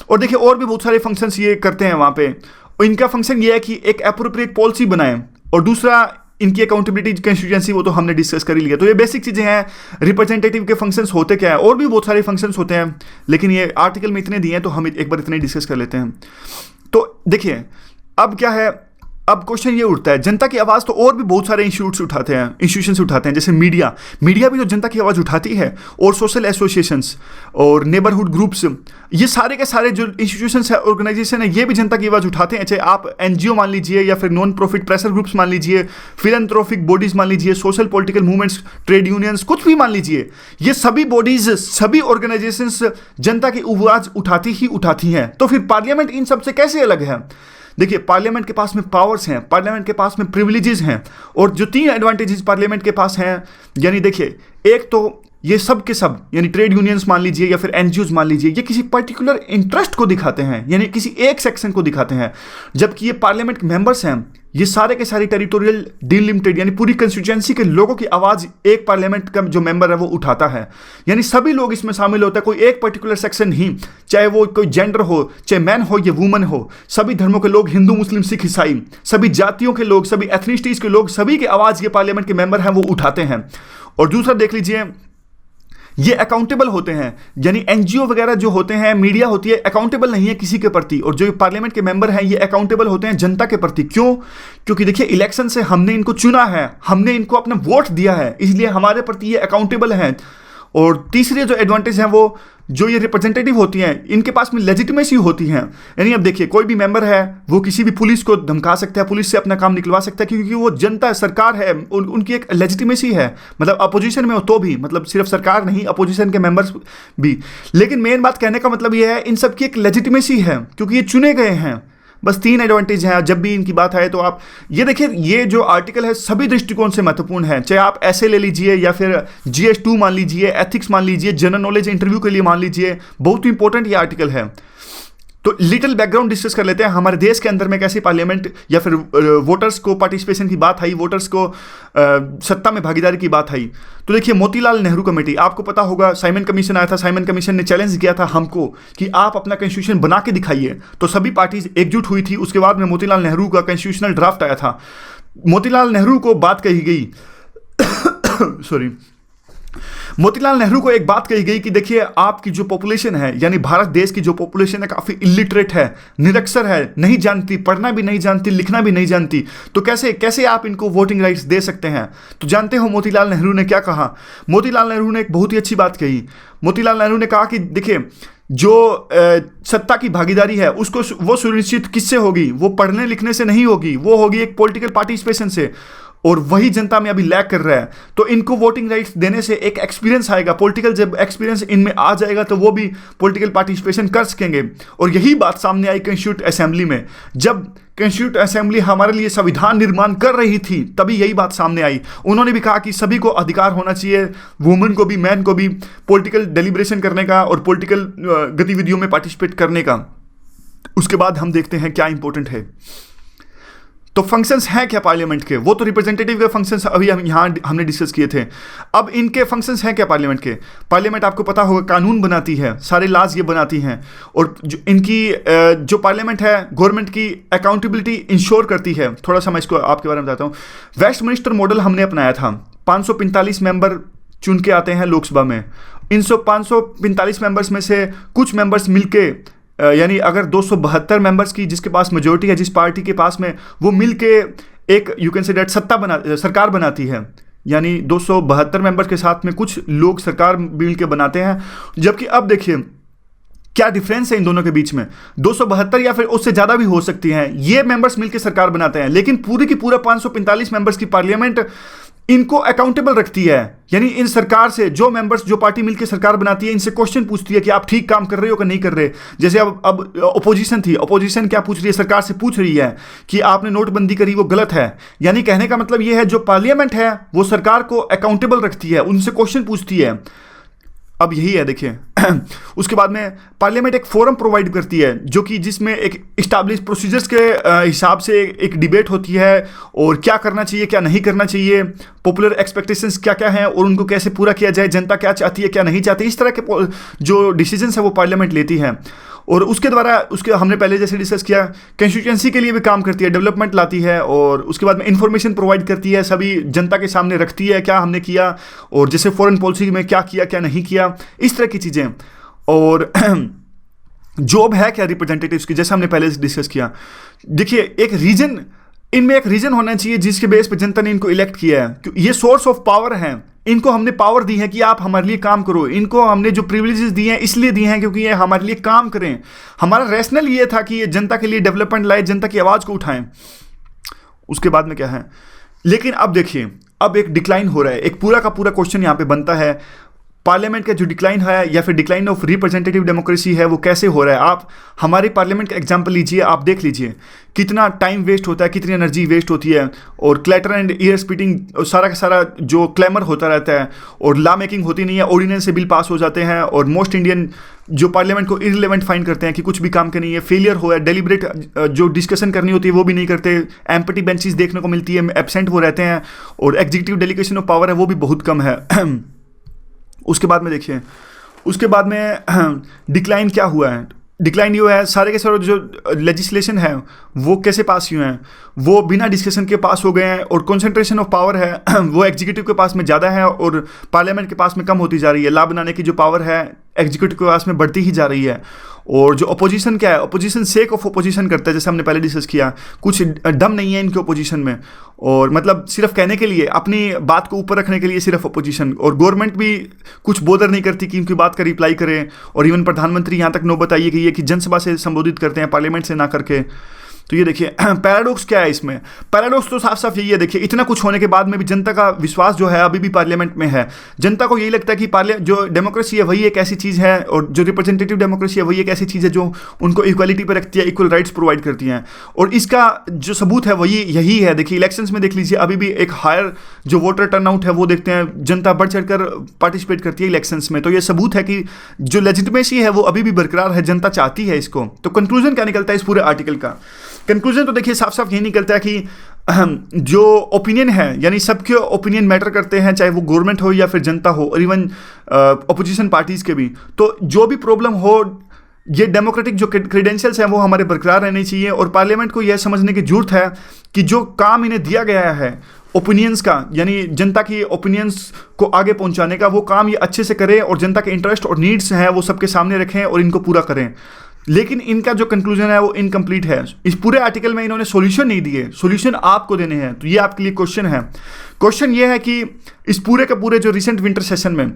और देखिए और भी बहुत सारे फंक्शंस ये करते हैं वहाँ पे। और इनका फंक्शन ये है कि एक एप्रोप्रिएट पॉलिसी बनाएं, और दूसरा इनकी अकाउंटेबिलिटी कंस्टिट्यूएंसी, वो तो हमने डिस्कस कर ही लिया। तो ये बेसिक चीज़ें हैं। रिप्रेजेंटेटिव के फंक्शंस होते क्या है, और भी बहुत सारे फंक्शंस होते हैं, लेकिन ये आर्टिकल में इतने दिए हैं तो हम एक बार इतने डिस्कस कर लेते हैं। तो देखिए अब क्या है, अब क्वेश्चन ये उठता है, जनता की आवाज़ तो और भी बहुत सारे इंस्टीट्यूशंस उठाते हैं, जैसे मीडिया भी तो जनता की आवाज़ उठाती है, और सोशल एसोसिएशंस और नेबरहुड ग्रुप्स, ये सारे के सारे जो इंस्टीट्यूशंस है, ऑर्गेनाइजेशन है, ये भी जनता की आवाज़ उठाते हैं। चाहे आप एनजीओ मान लीजिए, या फिर नॉन प्रॉफिट प्रेशर ग्रुप्स मान लीजिए, फिलैंथ्रोपिक बॉडीज मान लीजिए, social political movements, trade unions, कुछ भी मान लीजिए, ये सभी बॉडीज, सभी ऑर्गेनाइजेशंस जनता की आवाज़ उठाती हैं। तो फिर पार्लियामेंट इन सबसे कैसे अलग है? देखिए पार्लियामेंट के पास में पावर्स हैं, पार्लियामेंट के पास में प्रिविलेजेस हैं, और जो 3 एडवांटेजेस पार्लियामेंट के पास हैं, यानी देखिए एक तो ये सब के सब, यानी ट्रेड यूनियंस मान लीजिए या फिर एनजीओज मान लीजिए, ये किसी पर्टिकुलर इंटरेस्ट को दिखाते हैं, यानी किसी एक सेक्शन को दिखाते हैं। जबकि ये पार्लियामेंट मेंबर्स हैं, ये सारे के सारे टेरिटोरियल डिलिमिटेड, यानी पूरी कंस्टिट्यूएंसी के लोगों की आवाज़ एक पार्लियामेंट का जो मेंबर है वो उठाता है। यानी सभी लोग इसमें शामिल होता है, कोई एक पर्टिकुलर सेक्शन नहीं, चाहे वो कोई जेंडर हो, चाहे मैन हो या वुमन हो, सभी धर्मों के लोग, हिंदू मुस्लिम सिख ईसाई, सभी जातियों के लोग, सभी एथनिसिटीज़ के लोग, सभी की आवाज़ ये पार्लियामेंट के मेंबर हैं वो उठाते हैं। और दूसरा देख लीजिए, ये अकाउंटेबल होते हैं, यानी एनजीओ वगैरह जो होते हैं, मीडिया होती है, अकाउंटेबल नहीं है किसी के प्रति, और जो पार्लियामेंट के मेंबर हैं ये अकाउंटेबल होते हैं जनता के प्रति। क्यों? क्योंकि देखिए इलेक्शन से हमने इनको चुना है, हमने इनको अपना वोट दिया है, इसलिए हमारे प्रति ये अकाउंटेबल हैं। और तीसरे जो एडवांटेज हैं वो, जो ये रिप्रेजेंटेटिव होती हैं, इनके पास में लेजिटिमेसी होती हैं। यानी अब देखिए कोई भी मेंबर है वो किसी भी पुलिस को धमका सकता है, पुलिस से अपना काम निकलवा सकता है, क्योंकि वो जनता सरकार है, उनकी एक लेजिटिमेसी है। मतलब अपोजिशन में हो तो भी, मतलब सिर्फ सरकार नहीं, अपोजिशन के मेंबर्स भी। लेकिन मेन बात कहने का मतलब ये है, इन सब की एक लेजिटिमेसी है, क्योंकि ये चुने गए हैं। बस 3 एडवांटेज हैं। जब भी इनकी बात आए तो आप ये देखिए, ये जो आर्टिकल है सभी दृष्टिकोण से महत्वपूर्ण है। चाहे आप ऐसे ले लीजिए, या फिर GS2 मान लीजिए, एथिक्स मान लीजिए, जनरल नॉलेज इंटरव्यू के लिए मान लीजिए, बहुत ही इंपॉर्टेंट ये आर्टिकल है। तो लिटिल बैकग्राउंड डिस्कस कर लेते हैं। हमारे देश के अंदर में कैसे पार्लियामेंट या फिर वोटर्स को पार्टिसिपेशन की बात आई, वोटर्स को सत्ता में भागीदारी की बात आई। तो देखिए मोतीलाल नेहरू कमेटी, आपको पता होगा साइमन कमीशन आया था, साइमन कमीशन ने चैलेंज किया था हमको कि आप अपना कॉन्स्टिट्यूशन बना के दिखाइए। तो सभी पार्टीज एकजुट हुई थी। उसके बाद में मोतीलाल नेहरू का कॉन्स्टिट्यूशनल ड्राफ्ट आया था। मोतीलाल नेहरू को बात कही गई सॉरी मोतीलाल नेहरू को एक बात कही गई कि देखिए आपकी जो पॉपुलेशन है, यानी भारत देश की जो पॉपुलेशन है काफ़ी इलिटरेट है, निरक्षर है, नहीं जानती, पढ़ना भी नहीं जानती, लिखना भी नहीं जानती, तो कैसे आप इनको वोटिंग राइट्स दे सकते हैं। तो जानते हो मोतीलाल नेहरू ने क्या कहा? मोतीलाल नेहरू ने एक बहुत ही अच्छी बात कही। मोतीलाल नेहरू ने कहा कि देखिए जो सत्ता की भागीदारी है उसको वो सुनिश्चित किससे होगी? वो पढ़ने लिखने से नहीं होगी, वो होगी एक पॉलिटिकल पार्टिसिपेशन से, और वही जनता में अभी लैक कर रहा है। तो इनको वोटिंग राइट्स देने से एक एक्सपीरियंस आएगा, पॉलिटिकल जब एक्सपीरियंस इनमें आ जाएगा तो वो भी पॉलिटिकल पार्टिसिपेशन कर सकेंगे। और यही बात सामने आई कॉन्स्टिट्यूट असेंबली में। जब कॉन्स्टिट्यूट असेंबली हमारे लिए संविधान निर्माण कर रही थी तभी यही बात सामने आई। उन्होंने भी कहा कि सभी को अधिकार होना चाहिए, वुमेन को भी, मैन को भी, पॉलिटिकल डेलिब्रेशन करने का और पॉलिटिकल गतिविधियों में पार्टिसिपेट करने का। उसके बाद हम देखते हैं क्या इंपॉर्टेंट है। तो फंक्शंस हैं क्या पार्लियामेंट के? वो तो रिप्रेजेंटेटिव के फंक्शंस अभी हमने डिस्कस किए थे। अब इनके फंक्शंस हैं क्या पार्लियामेंट के? पार्लियामेंट आपको पता होगा कानून बनाती है, सारे लॉज ये बनाती हैं, और जो इनकी जो पार्लियामेंट है गवर्नमेंट की अकाउंटेबिलिटी इंश्योर करती है। थोड़ा सा मैं इसको आपके बारे में बताता हूँ। वेस्टमिनिस्टर मॉडल हमने अपनाया था। 545 मेंबर चुन के आते हैं लोकसभा में। इन 545 मेंबर्स में से कुछ मेंबर्स मिलके, यानी अगर 272 मेंबर्स की जिसके पास मेजोरिटी है, जिस पार्टी के पास में, वो मिलके एक यू कैन से दैट सरकार बनाती है। यानी 272 मेंबर्स के साथ में कुछ लोग सरकार मिल के बनाते हैं। जबकि अब देखिए क्या डिफरेंस है इन दोनों के बीच में। 272 या फिर उससे ज़्यादा भी हो सकती हैं, ये मेंबर्स मिलकर सरकार बनाते हैं, लेकिन पूरी की पूरा 545 मेंबर्स की पार्लियामेंट इनको अकाउंटेबल रखती है, यानी इन सरकार से जो मेंबर्स, जो पार्टी मिलकर सरकार बनाती है, इनसे क्वेश्चन पूछती है कि आप ठीक काम कर रहे हो कि नहीं कर रहे। जैसे अब ओपोजिशन थी, ओपोजिशन क्या पूछ रही है, सरकार से पूछ रही है कि आपने नोटबंदी करी वो गलत है। यानी कहने का मतलब ये है जो पार्लियामेंट है वो सरकार को अकाउंटेबल रखती है, उनसे क्वेश्चन पूछती है। अब यही है देखिए उसके बाद में पार्लियामेंट एक फोरम प्रोवाइड करती है जो कि जिसमें एक इस्टेब्लिश प्रोसीजर्स के हिसाब से एक डिबेट होती है और क्या करना चाहिए क्या नहीं करना चाहिए, पॉपुलर एक्सपेक्टेशंस क्या क्या हैं और उनको कैसे पूरा किया जाए, जनता क्या चाहती है क्या नहीं चाहती, इस तरह के जो डिसीजंस है वो पार्लियामेंट लेती है। और उसके द्वारा उसके हमने पहले जैसे डिस्कस किया कंस्टिट्यूएंसी के लिए भी काम करती है, डेवलपमेंट लाती है और उसके बाद में इंफॉर्मेशन प्रोवाइड करती है, सभी जनता के सामने रखती है क्या हमने किया और जैसे फॉरेन पॉलिसी में क्या किया क्या नहीं किया, इस तरह की चीज़ें। और जॉब है क्या रिप्रेजेंटेटिव्स की, जैसे हमने पहले डिस्कस किया। देखिए एक रीजन, इनमें एक रीजन होना चाहिए जिसके बेस पे जनता ने इनको इलेक्ट किया है। ये सोर्स ऑफ पावर हैं, इनको हमने पावर दी है कि आप हमारे लिए काम करो, इनको हमने जो प्रिविलेजेस दिए हैं इसलिए दिए हैं क्योंकि ये हमारे लिए काम करें। हमारा रैशनल ये था कि ये जनता के लिए डेवलपमेंट लाए, जनता की आवाज़ को उठाएं। उसके बाद में क्या है, लेकिन अब देखिए अब एक डिक्लाइन हो रहा है। एक पूरा का पूरा क्वेश्चन यहाँ पे बनता है पार्लियामेंट का जो डिक्लाइन है या फिर डिक्लाइन ऑफ रिप्रेजेंटेटिव डेमोक्रेसी है वो कैसे हो रहा है। आप हमारी पार्लियामेंट का एग्जांपल लीजिए, आप देख लीजिए कितना टाइम वेस्ट होता है, कितनी एनर्जी वेस्ट होती है और क्लैटर एंड ईयर स्प्लिटिंग सारा का सारा जो क्लैमर होता रहता है और लॉ मेकिंग होती नहीं है, ऑर्डिनेंस से बिल पास हो जाते हैं और मोस्ट इंडियन जो पार्लियामेंट को इररिलेवेंट फाइंड करते हैं कि कुछ भी काम का नहीं है, फेलियर हो है, डेलिब्रेट जो डिस्कशन करनी होती है वो भी नहीं करते, एम्पटी बेंचेस देखने को मिलती है, एब्सेंट वो रहते हैं और एग्जीक्यूटिव डेलीगेशन ऑफ पावर है वो भी बहुत कम है। उसके बाद में देखिए उसके बाद में डिक्लाइन क्या हुआ है, डिक्लाइन ये है सारे के सारे जो लेजिस्लेशन है वो कैसे पास हुए हैं, वो बिना डिस्कशन के पास हो गए हैं और कंसंट्रेशन ऑफ पावर है वो एग्जीक्यूटिव के पास में ज़्यादा है और पार्लियामेंट के पास में कम होती जा रही है। लॉ बनाने की जो पावर है एग्जीक्यूटिव के पास में बढ़ती ही जा रही है। और जो अपोजिशन क्या है, अपोजिशन सेक ऑफ अपोजिशन करता है, जैसे हमने पहले डिस्कस किया, कुछ दम नहीं है इनके अपोजिशन में और मतलब सिर्फ कहने के लिए, अपनी बात को ऊपर रखने के लिए सिर्फ अपोजिशन। और गवर्नमेंट भी कुछ बोदर नहीं करती कि उनकी बात का रिप्लाई करें और इवन प्रधानमंत्री यहाँ तक नौबत आई है कि ये कि जनसभा से संबोधित करते हैं पार्लियामेंट से ना करके। तो ये देखिए पैराडॉक्स क्या है इसमें, पैराडॉक्स तो साफ साफ यही है। देखिए इतना कुछ होने के बाद में भी जनता का विश्वास जो है अभी भी पार्लियामेंट में है। जनता को यही लगता है कि जो डेमोक्रेसी है वही एक ऐसी चीज़ है और जो रिप्रेजेंटेटिव डेमोक्रेसी है वही एक ऐसी चीज़ है जो उनको इक्वलिटी पर रखती है, इक्वल राइट्स प्रोवाइड करती हैं। और इसका जो सबूत है वही यही है। देखिए इलेक्शंस में देख लीजिए अभी भी एक हायर जो वोटर टर्नआउट है वो देखते हैं, जनता बढ़ चढ़ कर पार्टिसिपेट करती है इलेक्शंस में। तो ये सबूत है कि जो लेजिटिमेसी है वो अभी भी बरकरार है, जनता चाहती है इसको। तो कंक्लूजन क्या निकलता है इस पूरे आर्टिकल का? कंक्लूजन तो देखिए साफ साफ यही निकलता है कि जो ओपिनियन है, यानी सबके ओपिनियन मैटर करते हैं, चाहे वो गवर्नमेंट हो या फिर जनता हो और इवन अपोजिशन पार्टीज के भी। तो जो भी प्रॉब्लम हो, ये डेमोक्रेटिक जो क्रेडेंशियल्स हैं वो हमारे बरकरार रहने चाहिए और पार्लियामेंट को यह समझने की जरूरत है कि जो काम इन्हें दिया गया है ओपिनियंस का, यानी जनता की ओपिनियंस को आगे पहुंचाने का, वो काम ये अच्छे से करें और जनता के इंटरेस्ट और नीड्स हैं वो सबके सामने रखें और इनको पूरा करें। लेकिन इनका जो कंक्लूजन है वो इनकम्प्लीट है। इस पूरे आर्टिकल में इन्होंने सॉल्यूशन नहीं दिए, सॉल्यूशन आपको देने हैं। तो ये आपके लिए क्वेश्चन है। क्वेश्चन ये है कि इस पूरे के पूरे जो रिसेंट विंटर सेशन में,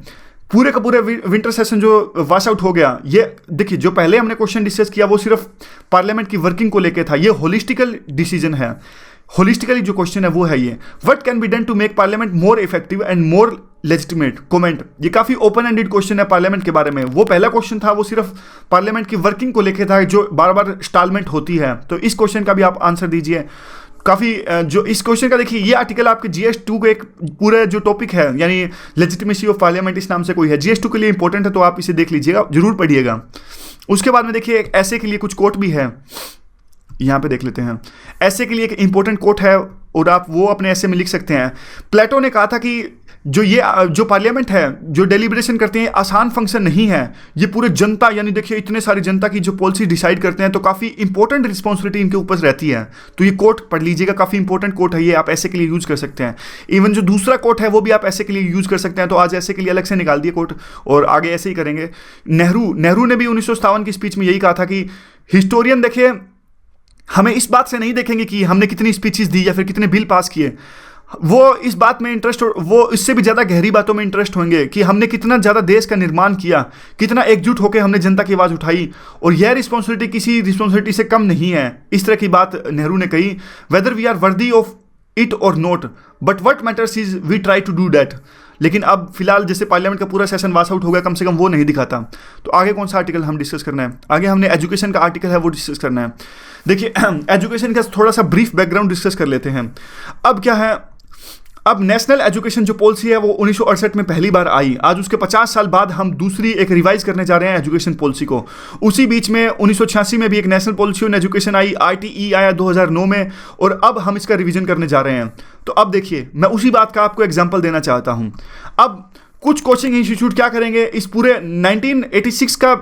पूरे का पूरे विंटर सेशन जो वॉश आउट हो गया, ये देखिए जो पहले हमने क्वेश्चन डिस्कस किया वो सिर्फ पार्लियामेंट की वर्किंग को लेकर था, ये होलिस्टिकल डिसीजन है। होलिस्टिकली जो क्वेश्चन है वो है ये, what can be done to make parliament more effective and more legitimate comment. ये काफी ओपन एंडेड क्वेश्चन है पार्लियामेंट के बारे में। वो पहला क्वेश्चन था वो सिर्फ पार्लियामेंट की वर्किंग को लेकर था जो बार बार स्टालमेंट होती है। तो इस क्वेश्चन का भी आप आंसर दीजिए। काफ़ी जो इस क्वेश्चन का देखिए ये आर्टिकल आपके GS2 को एक पूरा जो टॉपिक है यानी लेजिटिमेसी ऑफ पार्लियामेंट इस नाम से कोई है, GS2 के लिए इंपॉर्टेंट है, तो आप इसे देख लीजिएगा, जरूर पढ़िएगा। उसके बाद में देखिए एक ऐसे के लिए कुछ कोट भी है, यहाँ पे देख लेते हैं। ऐसे के लिए एक इंपॉर्टेंट कोट है और आप वो अपने ऐसे में लिख सकते हैं। प्लेटो ने कहा था कि जो पार्लियामेंट है, जो डेलिब्रेशन करते हैं, आसान फंक्शन नहीं है। ये पूरे जनता, यानी देखिए इतने सारी जनता की जो पॉलिसी डिसाइड करते हैं, तो काफ़ी इंपॉर्टेंट रिस्पॉन्सिबिलिटी इनके ऊपर रहती है। तो ये कोट पढ़ लीजिएगा, काफ़ी इंपॉर्टेंट कोट है ये, आप ऐसे के लिए यूज़ कर सकते हैं। इवन जो दूसरा कोट है वो भी आप ऐसे के लिए यूज़ कर सकते हैं। तो आज ऐसे के लिए अलग से निकाल दिए कोट और आगे ऐसे ही करेंगे। नेहरू ने भी 1957 की स्पीच में यही कहा था कि हिस्टोरियन देखिए हमें इस बात से नहीं देखेंगे कि हमने कितनी स्पीचेस दी या फिर कितने बिल पास किए, वो इस बात में इंटरेस्ट, वो इससे भी ज़्यादा गहरी बातों में इंटरेस्ट होंगे कि हमने कितना ज़्यादा देश का निर्माण किया, कितना एकजुट होकर हमने जनता की आवाज़ उठाई, और यह रिस्पॉन्सिबिलिटी किसी रिस्पॉन्सिबिलिटी से कम नहीं है। इस तरह की बात नेहरू ने कही। Whether we are worthy of it और not, but what matters is we try to do that. लेकिन अब फिलहाल जैसे पार्लियामेंट का पूरा सेशन वास आउट हो गया, कम से कम वो नहीं दिखाता। तो आगे कौन सा आर्टिकल हम डिस्कस करना है? आगे हमने एजुकेशन का आर्टिकल है वो डिस्कस करना है। देखिए एजुकेशन का थोड़ा सा ब्रीफ बैकग्राउंड डिस्कस कर लेते हैं। अब क्या है, अब नेशनल एजुकेशन जो पॉलिसी है वो 1968 में पहली बार आई। आज उसके 50 साल बाद हम दूसरी एक रिवाइज करने जा रहे हैं एजुकेशन पॉलिसी को। उसी बीच में 1986 में भी एक national policy on education I, RTE आया 2009 में, और अब हम इसका रिवीजन करने जा रहे हैं। तो अब देखिए, मैं उसी बात का आपको एग्जाम्पल देना चाहता हूं। अब कुछ कोचिंग इंस्टीट्यूट क्या करेंगे, इस पूरे 1986 का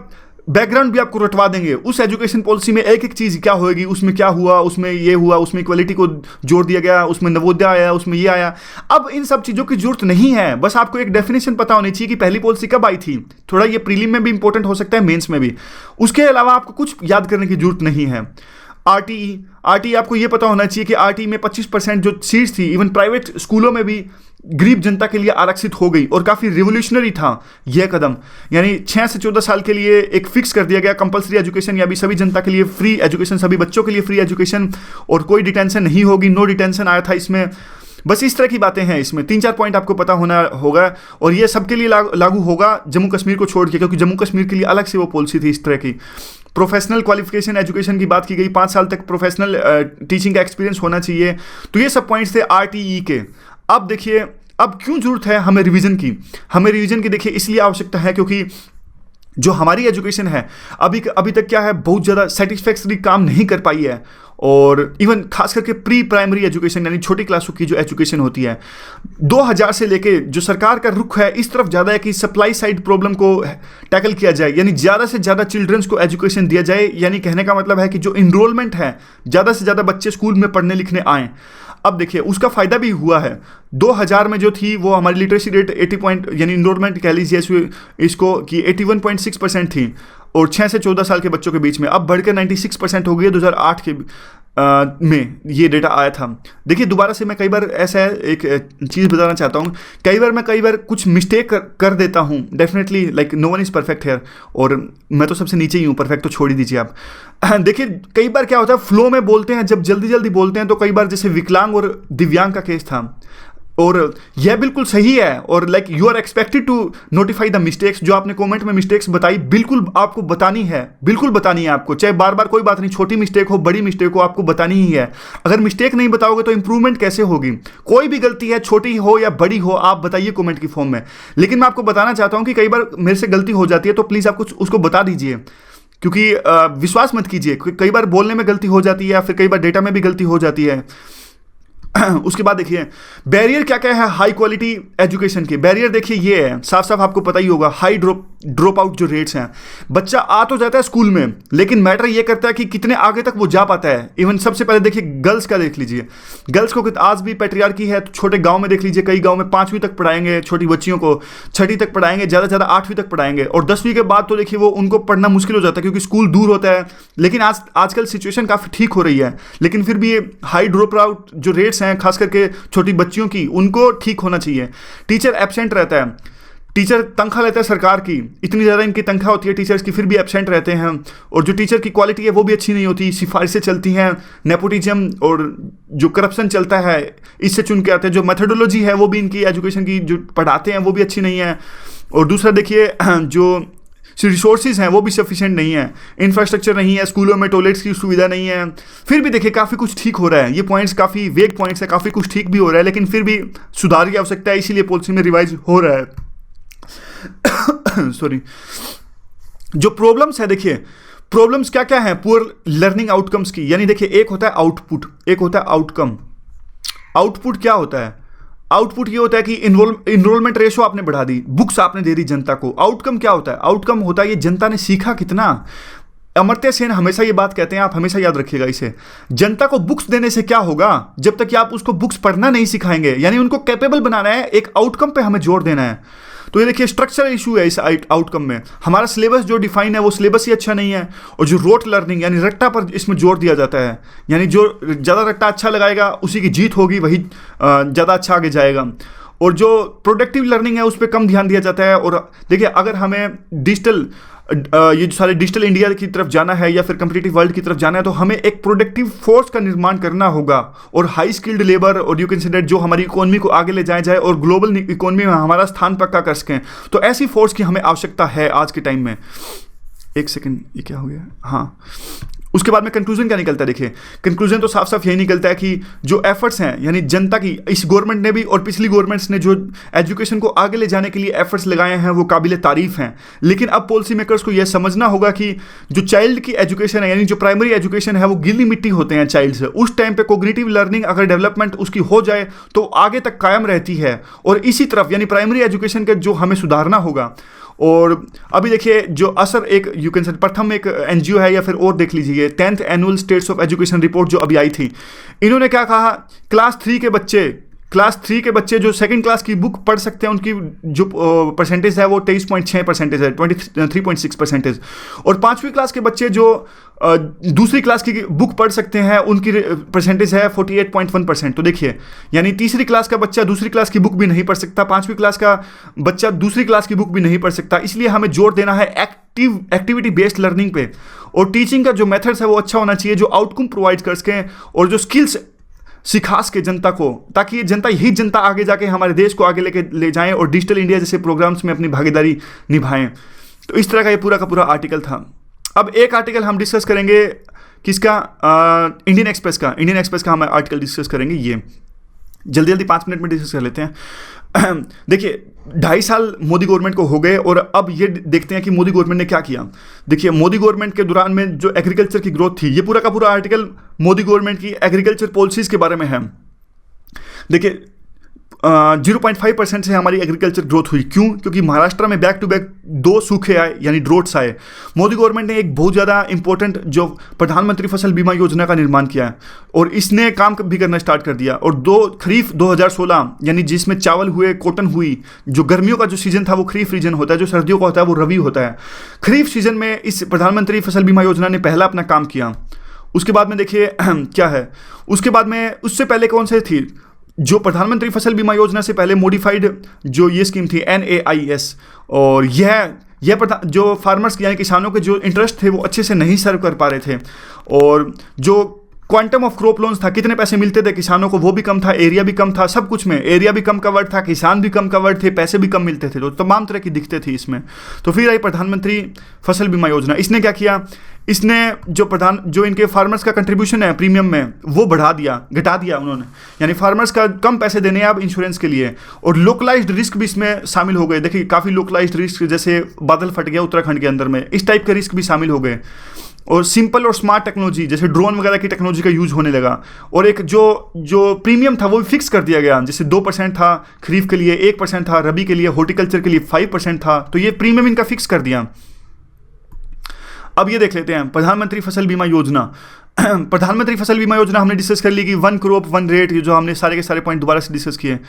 बैकग्राउंड भी आपको रटवा देंगे। उस एजुकेशन पॉलिसी में एक एक चीज़ क्या होगी, उसमें क्या हुआ, उसमें ये हुआ, उसमें इक्वलिटी को जोड़ दिया गया, उसमें नवोदय आया, उसमें ये आया। अब इन सब चीज़ों की जरूरत नहीं है, बस आपको एक डेफिनेशन पता होनी चाहिए कि पहली पॉलिसी कब आई थी। थोड़ा ये प्रीलिम में भी इंपॉर्टेंट हो सकता है, मेंस में भी। उसके अलावा आपको कुछ याद करने की जरूरत नहीं है। आरटीई आपको ये पता होना चाहिए कि आरटीई में 25% जो सीट्स थी इवन प्राइवेट स्कूलों में भी गरीब जनता के लिए आरक्षित हो गई, और काफ़ी रिवोल्यूशनरी था यह कदम। यानी 6 से 14 साल के लिए एक फिक्स कर दिया गया कंपलसरी एजुकेशन, या भी सभी जनता के लिए फ्री एजुकेशन, सभी बच्चों के लिए फ्री एजुकेशन, और कोई डिटेंशन नहीं होगी, नो डिटेंशन आया था इसमें। बस इस तरह की बातें हैं इसमें। 3-4 पॉइंट आपको पता होना होगा, और ये सबके लिए लागू होगा जम्मू कश्मीर को छोड़ के, क्योंकि जम्मू कश्मीर के लिए अलग से वो पॉलिसी थी इस तरह की। प्रोफेशनल क्वालिफिकेशन एजुकेशन की बात की गई, 5 साल तक प्रोफेशनल टीचिंग का एक्सपीरियंस होना चाहिए। तो ये सब पॉइंट्स थे आरटीई के। अब देखिए, अब क्यों जरूरत है हमें रिवीजन की? हमें रिवीजन की देखिए इसलिए आवश्यकता है क्योंकि जो हमारी एजुकेशन है अभी तक क्या है, बहुत ज़्यादा सेटिस्फैक्टरी काम नहीं कर पाई है। और इवन खास करके प्री प्राइमरी एजुकेशन यानी छोटी क्लासों की जो एजुकेशन होती है, 2000 से लेके जो सरकार का रुख है इस तरफ ज़्यादा है कि सप्लाई साइड प्रॉब्लम को टैकल किया जाए, यानी ज़्यादा से ज़्यादा चिल्ड्रंस को एजुकेशन दिया जाए। यानी कहने का मतलब है कि जो इनरोलमेंट है, ज़्यादा से ज़्यादा बच्चे स्कूल में पढ़ने लिखने आएँ। अब देखिए उसका फ़ायदा भी हुआ है। 2000 में जो थी वो हमारी लिटरेसी रेट 80 पॉइंट यानी इनरोलमेंट कह लीजिए इसको कि 81.6% थी, और 6 से 14 साल के बच्चों के बीच में अब बढ़कर 96% हो गई है 2008 के में ये डेटा आया था। देखिए दोबारा से मैं कई बार ऐसा है एक चीज़ बताना चाहता हूँ, कई बार कुछ मिस्टेक कर देता हूँ। Definitely like no one is perfect here, और मैं तो सबसे नीचे ही हूँ, परफेक्ट तो छोड़ ही दीजिए आप। देखिए कई बार क्या होता है, फ्लो में बोलते हैं, जब जल्दी जल्दी बोलते हैं तो कई बार जैसे विकलांग और दिव्यांग का केस था, और यह बिल्कुल सही है। और like you are expected to notify the mistakes. जो आपने कमेंट में मिस्टेक्स बताई बिल्कुल आपको बतानी है, बिल्कुल बतानी है आपको, चाहे बार बार कोई बात नहीं, छोटी मिस्टेक हो बड़ी मिस्टेक हो आपको बतानी ही है। अगर मिस्टेक नहीं बताओगे तो इंप्रूवमेंट कैसे होगी? कोई भी गलती है, छोटी हो या बड़ी हो, आप बताइए कमेंट की फॉर्म में। लेकिन मैं आपको बताना चाहता हूं कि कई बार मेरे से गलती हो जाती है, तो प्लीज़ आप कुछ उसको बता दीजिए, क्योंकि विश्वास मत कीजिए, कई बार बोलने में गलती हो जाती है या फिर कई बार डेटा में भी गलती हो जाती है। उसके बाद देखिए बैरियर क्या क्या है हाई क्वालिटी एजुकेशन के। बैरियर देखिए ये है, साफ साफ आपको पता ही होगा, हाई ड्रॉप आउट जो रेट्स हैं। बच्चा आ तो जाता है स्कूल में, लेकिन मैटर ये करता है कि कितने आगे तक वो जा पाता है। इवन सबसे पहले देखिए गर्ल्स का देख लीजिए, गर्ल्स को आज भी पैट्रियार्की है। तो छोटे गांव में देख लीजिए, कई गांव में 5वीं तक पढ़ाएंगे छोटी बच्चियों को, 6ठी तक पढ़ाएंगे, ज़्यादा से ज़्यादा 8वीं तक पढ़ाएंगे, और 10वीं के बाद तो देखिए वो उनको पढ़ना मुश्किल हो जाता है क्योंकि स्कूल दूर होता है। लेकिन आजकल सिचुएशन काफ़ी ठीक हो रही है, लेकिन फिर भी ये हाई ड्रॉप आउट जो रेट्स हैं खास करके छोटी बच्चियों की, उनको ठीक होना चाहिए। टीचर एब्सेंट रहता है, टीचर तनख्वाह लेता है सरकार की, इतनी ज़्यादा इनकी तनख्वाह होती है टीचर्स की, फिर भी एब्सेंट रहते हैं। और जो टीचर की क्वालिटी है वो भी अच्छी नहीं होती, सिफारिशें चलती हैं, नेपोटिज्म और जो करप्शन चलता है इससे चुन के आते हैं। जो मेथोडोलॉजी है वो भी इनकी एजुकेशन की जो पढ़ाते हैं वो भी अच्छी नहीं है। और दूसरा देखिए जो रिसोर्सेज हैं वो भी सफिशिएंट नहीं है, इंफ्रास्ट्रक्चर नहीं है, स्कूलों में टॉयलेट्स की सुविधा नहीं है। फिर भी देखिए काफ़ी कुछ ठीक हो रहा है, ये पॉइंट्स काफ़ी वेग पॉइंट्स है, काफ़ी कुछ ठीक भी हो रहा है, लेकिन फिर भी सुधार की आवश्यकता है, इसीलिए पॉलिसी में रिवाइज हो रहा है। सॉरी। जो प्रॉब्लम्स है देखिए, प्रॉब्लम्स क्या क्या है पुअर लर्निंग आउटकम्स की। यानी देखिए एक होता है आउटपुट, एक होता है आउटकम। आउटपुट क्या होता है? आउटपुट ये होता है कि इनरोलमेंट रेशो आपने बढ़ा दी, बुक्स आपने दे दी जनता को। आउटकम क्या होता है? आउटकम होता है ये जनता ने सीखा कितना। अमर्त्य सेन हमेशा ये बात कहते हैं, आप हमेशा याद रखिएगा इसे, जनता को बुक्स देने से क्या होगा जब तक कि आप उसको बुक्स पढ़ना नहीं सिखाएंगे। यानी उनको कैपेबल बनाना है, एक आउटकम पे हमें जोर देना है। तो ये देखिए स्ट्रक्चरल इशू है इस आउटकम में। हमारा सिलेबस जो डिफाइन है वो सिलेबस ही अच्छा नहीं है, और जो रोट लर्निंग यानी रट्टा पर इसमें जोर दिया जाता है, यानी जो ज़्यादा रट्टा अच्छा लगाएगा उसी की जीत होगी, वही ज़्यादा अच्छा आगे जाएगा। और जो प्रोडक्टिव लर्निंग है उस पर कम ध्यान दिया जाता है। और देखिए, अगर हमें डिजिटल ये जो सारे डिजिटल इंडिया की तरफ जाना है या फिर कम्पिटिटिव वर्ल्ड की तरफ जाना है, तो हमें एक प्रोडक्टिव फोर्स का निर्माण करना होगा और हाई स्किल्ड लेबर, और यू कैन से दैट जो हमारी इकोनॉमी को आगे ले जाए और ग्लोबल इकोनॉमी में हमारा स्थान पक्का कर सकें। तो ऐसी फोर्स की हमें आवश्यकता है आज के टाइम में। एक सेकेंड, ये क्या हो गया? हाँ, उसके बाद में कंक्लूजन क्या निकलता है? देखिए, कंक्लूजन तो साफ साफ यही निकलता है कि जो एफर्ट्स हैं, यानी जनता की, इस गवर्नमेंट ने भी और पिछली गवर्नमेंट्स ने जो एजुकेशन को आगे ले जाने के लिए एफर्ट्स लगाए हैं वो काबिल तारीफ हैं। लेकिन अब पॉलिसी मेकर्स को यह समझना होगा कि जो चाइल्ड की एजुकेशन है, यानी जो प्राइमरी एजुकेशन है, वो गिल्ली मिट्टी होते हैं चाइल्ड से। उस टाइम पे कोग्निटिव लर्निंग अगर डेवलपमेंट उसकी हो जाए तो आगे तक कायम रहती है। और इसी तरफ यानी प्राइमरी एजुकेशन का जो हमें सुधारना होगा। और अभी देखिए, जो असर एक यू कैन से प्रथम एक एनजीओ है, या फिर और देख लीजिए 10th annual states of education report जो अभी आई थी, इन्होंने क्या कहा, क्लास 3 के बच्चे जो सेकंड क्लास की बुक पढ़ सकते हैं, उनकी जो परसेंटेज है वो 23.6% है, 23.6%। और 5वीं क्लास के बच्चे जो दूसरी क्लास की बुक पढ़ सकते हैं, उनकी परसेंटेज है 48.1%। तो देखिए, यानी तीसरी क्लास का बच्चा दूसरी क्लास की बुक भी नहीं पढ़ सकता, 5वीं क्लास का बच्चा दूसरी क्लास की बुक भी नहीं पढ़ सकता। इसलिए हमें जोर देना है एक्टिविटी बेस्ड लर्निंग पे। और टीचिंग का जो मेथड्स है वो अच्छा होना चाहिए, जो आउटकम प्रोवाइड कर सकें और जो स्किल्स सिखा सके जनता को, ताकि ये जनता, यही जनता आगे जाके हमारे देश को आगे ले जाएं और डिजिटल इंडिया जैसे प्रोग्राम्स में अपनी भागीदारी निभाएं। तो इस तरह का ये पूरा का पूरा आर्टिकल था। अब एक आर्टिकल हम डिस्कस करेंगे किसका, इंडियन एक्सप्रेस का हम आर्टिकल डिस्कस करेंगे। ये जल्दी जल्दी 5 मिनट में डिस्कस कर लेते हैं। देखिए, 2.5 साल मोदी गवर्नमेंट को हो गए और अब ये देखते हैं कि मोदी गवर्नमेंट ने क्या किया। देखिए, मोदी गवर्नमेंट के दौरान में जो एग्रीकल्चर की ग्रोथ थी, ये पूरा का पूरा आर्टिकल मोदी गवर्नमेंट की एग्रीकल्चर पॉलिसीज के बारे में है। देखिए, 0.5% से हमारी एग्रीकल्चर ग्रोथ हुई। क्यों? क्योंकि महाराष्ट्र में बैक टू बैक 2 सूखे आए, यानी ड्रोट्स आए। मोदी गवर्नमेंट ने एक बहुत ज़्यादा इंपॉर्टेंट जो प्रधानमंत्री फसल बीमा योजना का निर्माण किया है और इसने काम भी करना स्टार्ट कर दिया। और खरीफ 2016 यानी जिसमें चावल हुए, कॉटन हुई, जो गर्मियों का जो सीजन था वो खरीफ सीजन होता है, जो सर्दियों का होता है वो रबी होता है। खरीफ सीजन में इस प्रधानमंत्री फसल बीमा योजना ने पहला अपना काम किया। उसके बाद में देखिए क्या है, उसके बाद में उससे पहले कौन से थी, जो प्रधानमंत्री फसल बीमा योजना से पहले मॉडिफाइड जो ये स्कीम थी NAIS, और यह जो फार्मर्स यानी किसानों के जो इंटरेस्ट थे वो अच्छे से नहीं सर्व कर पा रहे थे। और जो क्वांटम ऑफ क्रॉप लोन्स था, कितने पैसे मिलते थे किसानों को, वो भी कम था, एरिया भी कम था, सब कुछ में एरिया भी कम कवर्ड था, किसान भी कम कवर्ड थे, पैसे भी कम मिलते थे, तो तमाम तरह की दिक्कतें थी इसमें। तो फिर आई प्रधानमंत्री फसल बीमा योजना। इसने क्या किया, इसने जो इनके फार्मर्स का कंट्रीब्यूशन है प्रीमियम में वो घटा दिया उन्होंने, यानी फार्मर्स का कम पैसे देने हैं अब इंश्योरेंस के लिए। और लोकलाइज्ड रिस्क भी इसमें शामिल हो गए। देखिए, काफ़ी लोकलाइज्ड रिस्क, जैसे बादल फट गया उत्तराखंड के अंदर में, इस टाइप के रिस्क भी शामिल हो गए। और सिंपल और स्मार्ट टेक्नोलॉजी, जैसे ड्रोन वगैरह की टेक्नोलॉजी का यूज होने लगा। और एक जो प्रीमियम था वो भी फिक्स कर दिया गया, जैसे 2% था खरीफ के लिए, 1% था रबी के लिए, हॉर्टिकल्चर के लिए 5% था, तो ये प्रीमियम इनका फिक्स कर दिया। अब ये देख लेते हैं प्रधानमंत्री फसल बीमा योजना। प्रधानमंत्री फसल बीमा योजना हमने डिस्कस कर ली कि 1 क्रॉप 1 रेट, ये जो हमने सारे के सारे पॉइंट दोबारा से डिस्कस किए।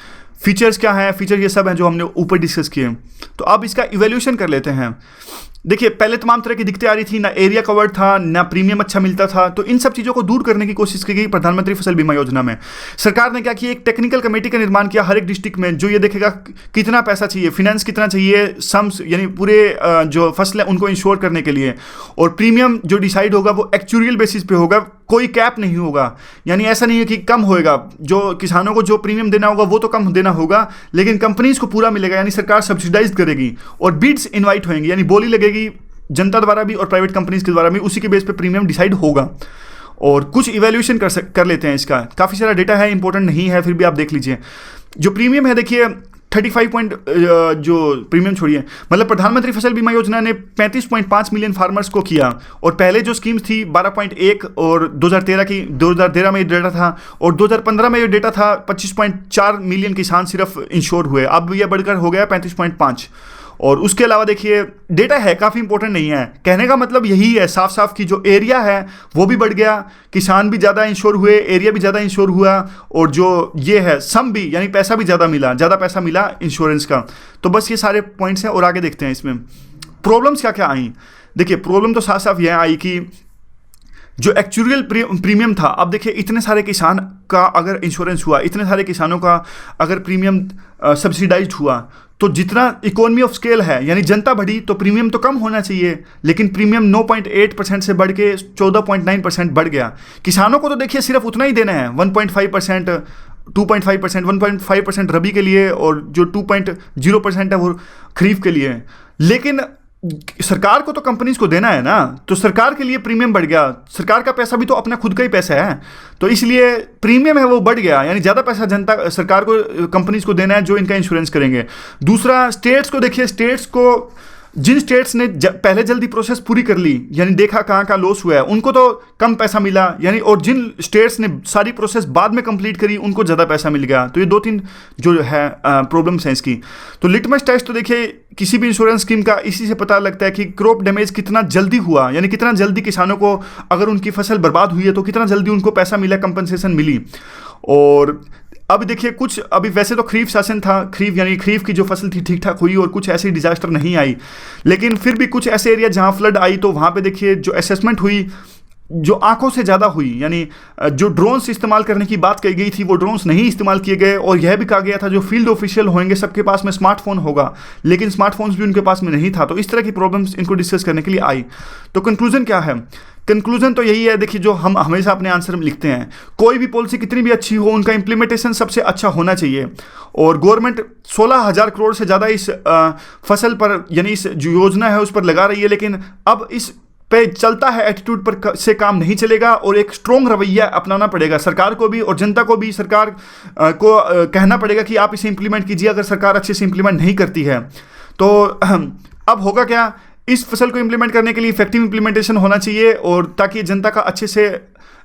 फीचर्स क्या है, फीचर ये सब हैं जो हमने ऊपर डिस्कस किए। तो अब इसका इवैल्यूएशन कर लेते हैं। देखिए, पहले तमाम तरह की दिक्कतें आ रही थी, ना एरिया कवर्ड था, ना प्रीमियम अच्छा मिलता था। तो इन सब चीज़ों को दूर करने की कोशिश की गई प्रधानमंत्री फसल बीमा योजना में। सरकार ने क्या किया, एक टेक्निकल कमेटी का निर्माण किया हर एक डिस्ट्रिक्ट में, जो ये देखेगा कितना पैसा चाहिए, फिनेंस कितना चाहिए, सम्स यानी पूरे जो फसल है उनको इंश्योर करने के लिए। और प्रीमियम जो डिसाइड होगा वो एक्चुरियल बेसिस पे होगा, कोई कैप नहीं होगा। यानी ऐसा नहीं है कि कम होएगा, जो किसानों को जो प्रीमियम देना होगा वो तो कम देना होगा, लेकिन कंपनीज को पूरा मिलेगा, यानी सरकार सब्सिडाइज करेगी। और बिड्स इनवाइट होंगी, यानी बोली लगेगी जनता द्वारा भी और प्राइवेट कंपनीज के द्वारा भी, उसी के बेस पे प्रीमियम डिसाइड होगा। और कुछ इवैल्यूएशन कर लेते हैं इसका। काफ़ी सारा डेटा है, इंपॉर्टेंट नहीं है, फिर भी आप देख लीजिए। जो प्रीमियम है, देखिए 35 पॉइंट जो प्रीमियम छोड़िए, मतलब प्रधानमंत्री फसल बीमा योजना ने 35.5 मिलियन फार्मर्स को किया। और पहले जो स्कीम्स थी 12.1 और 2013 में ये डेटा था, और 2015 में ये डेटा था 25.4 मिलियन किसान सिर्फ इंश्योर हुए। अब ये बढ़कर हो गया 35.5। और उसके अलावा देखिए डेटा है, काफ़ी इंपॉर्टेंट नहीं है, कहने का मतलब यही है साफ साफ कि जो एरिया है वो भी बढ़ गया, किसान भी ज़्यादा इंश्योर हुए, एरिया भी ज़्यादा इंश्योर हुआ, और जो ये है सम भी, यानी पैसा भी ज़्यादा पैसा मिला इंश्योरेंस का। तो बस ये सारे पॉइंट्स हैं और आगे देखते हैं इसमें प्रॉब्लम्स क्या क्या आई। देखिए, प्रॉब्लम तो साफ साफ यह आई कि जो एक्चुअल प्रीमियम था, अब देखिए इतने सारे किसान का अगर इंश्योरेंस हुआ, इतने सारे किसानों का अगर प्रीमियम सब्सिडाइज्ड हुआ, तो जितना इकोनॉमी ऑफ स्केल है यानी जनता बढ़ी तो प्रीमियम तो कम होना चाहिए, लेकिन प्रीमियम 9.8% से बढ़ के 14.9% बढ़ गया। किसानों को तो देखिए सिर्फ उतना ही देना है, 1.5%, 2.5%, 1.5% रबी के लिए और जो 2.0% है वो खरीफ के लिए। लेकिन सरकार को तो कंपनीज को देना है ना, तो सरकार के लिए प्रीमियम बढ़ गया। सरकार का पैसा भी तो अपना खुद का ही पैसा है, तो इसलिए प्रीमियम है वो बढ़ गया, यानी ज़्यादा पैसा जनता सरकार को कंपनीज को देना है जो इनका इंश्योरेंस करेंगे। दूसरा, स्टेट्स को देखिए, स्टेट्स को जिन स्टेट्स ने पहले जल्दी प्रोसेस पूरी कर ली, यानी देखा कहाँ का लॉस हुआ है, उनको तो कम पैसा मिला, यानी और जिन स्टेट्स ने सारी प्रोसेस बाद में कंप्लीट करी उनको ज़्यादा पैसा मिल गया। तो ये 2-3 जो है प्रॉब्लम्स हैं इसकी। तो लिटमस टेस्ट तो देखिए किसी भी इंश्योरेंस स्कीम का इसी से पता लगता है कि क्रॉप डैमेज कितना जल्दी हुआ, यानी कितना जल्दी किसानों को अगर उनकी फसल बर्बाद हुई है तो कितना जल्दी उनको पैसा मिला, कंपनसेशन मिली। और अब देखिए कुछ, अभी वैसे तो खरीफ सेशन था, खरीफ यानी खरीफ की जो फसल थी ठीक ठाक हुई और कुछ ऐसी डिजास्टर नहीं आई, लेकिन फिर भी कुछ ऐसे एरिया जहां फ्लड आई तो वहां पे देखिए जो असेसमेंट हुई जो आंखों से ज़्यादा हुई, यानी जो ड्रोन्स इस्तेमाल करने की बात कही गई थी वो ड्रोन्स नहीं इस्तेमाल किए गए। और यह भी कहा गया था जो फील्ड ऑफिशियल होंगे सबके पास में स्मार्टफोन होगा, लेकिन स्मार्टफोन्स भी उनके पास में नहीं था। तो इस तरह की प्रॉब्लम्स इनको डिस्कस करने के लिए आई। तो कंक्लूजन क्या है? कंक्लूजन तो यही है, देखिए जो हम हमेशा अपने आंसर में लिखते हैं, कोई भी पॉलिसी कितनी भी अच्छी हो उनका इंप्लीमेंटेशन सबसे अच्छा होना चाहिए। और गवर्नमेंट 16,000 करोड़ से ज़्यादा इस फसल पर यानी इस जो योजना है उस पर लगा रही है, लेकिन अब इस पे चलता है एटीट्यूड पर से काम नहीं चलेगा और एक स्ट्रॉन्ग रवैया अपनाना पड़ेगा सरकार को भी और जनता को भी। सरकार को कहना पड़ेगा कि आप इसे इंप्लीमेंट कीजिए। अगर सरकार अच्छे से इंप्लीमेंट नहीं करती है तो अब होगा क्या, इस फसल को इंप्लीमेंट करने के लिए इफेक्टिव इंप्लीमेंटेशन होना चाहिए और ताकि जनता का अच्छे से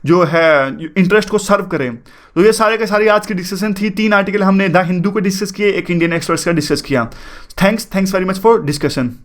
जो है इंटरेस्ट को सर्व करें। तो ये सारे के सारी आज की डिस्कशन थी। 3 आर्टिकल हमने द हिंदू को डिस्कस किए, एक इंडियन एक्सप्रेस का डिस्कस किया। Thanks very much for discussion.